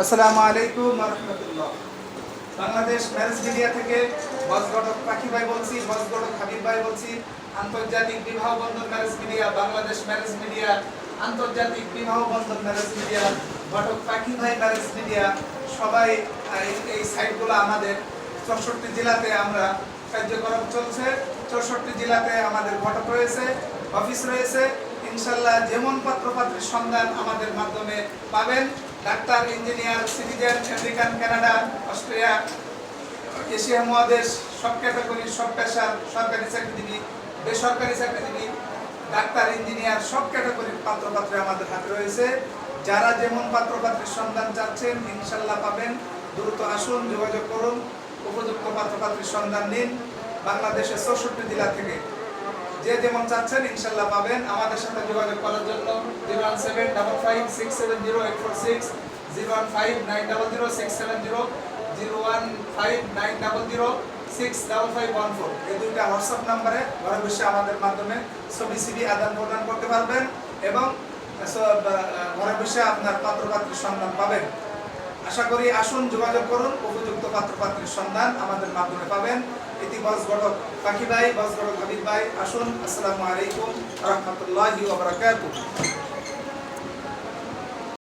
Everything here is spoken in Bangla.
আসসালামু আলাইকুম ওয়া রাহমাতুল্লাহ। বাংলাদেশ ম্যারেজ মিডিয়া থেকে বজগড়ক পাখি ভাই বলছি, বজগড়ক হাবিব ভাই বলছি। আন্তর্জাতিক বিবাহ বন্ধন marriage media, Bangladesh marriage media, আন্তর্জাতিক বিবাহ বন্ধন ম্যারেজ মিডিয়া, ঘটক পাখি ভাই ম্যারেজ মিডিয়া, সবাই এই সাইটগুলো আমাদের 64 জেলাতে আমরা কার্যক্রম চলছে। 64 জেলাতে আমাদের ঘটক রয়েছে, অফিস রয়েছে। ইনশাল্লাহ যেমন পাত্রপাত্রীর সন্ধান আমাদের মাধ্যমে পাবেন। Doctor, engineer, citizen, American, Canada, Australia, Asia মহাদেশ, সব ক্যাটাগরি, সব পেশার, সরকারি চাকরিজীবী, বেসরকারি চাকরিজীবী, ডাক্তার, ইঞ্জিনিয়ার, সব ক্যাটাগরির পাত্রপাত্রী আমাদের হাতে রয়েছে। যারা যেমন পাত্রপাত্রীর সন্ধান চাচ্ছেন ইনশাল্লাহ পাবেন। দ্রুত আসুন, যোগাযোগ করুন, উপযুক্ত পাত্রপাত্রীর সন্ধান নিন। বাংলাদেশের 64 জেলা থেকে যে যেমন চাচ্ছেন ইনশাল্লাহ পাবেন। আমাদের সাথে যোগাযোগ করার জন্য 01755670846, 015900670, 01590065514, এই দুইটা হোয়াটসঅ্যাপ নাম্বারে ঘরে বসে আমাদের মাধ্যমে ছবি সিভি আদান প্রদান করতে পারবেন এবং ঘরে বসে আপনার পাত্রপাত্রীর সন্ধান পাবেন। আশা করি আসুন, যোগাযোগ করুন, উপযুক্ত পাত্রপাত্রীর সন্ধান আমাদের মাধ্যমে পাবেন। এটি বজগড়ক পাখি ভাই, বজগড়ক হাবিব ভাই। আসুন। আসসালামু আলাইকুম ওয়া রাহমাতুল্লাহি ওয়া বারাকাতুহু।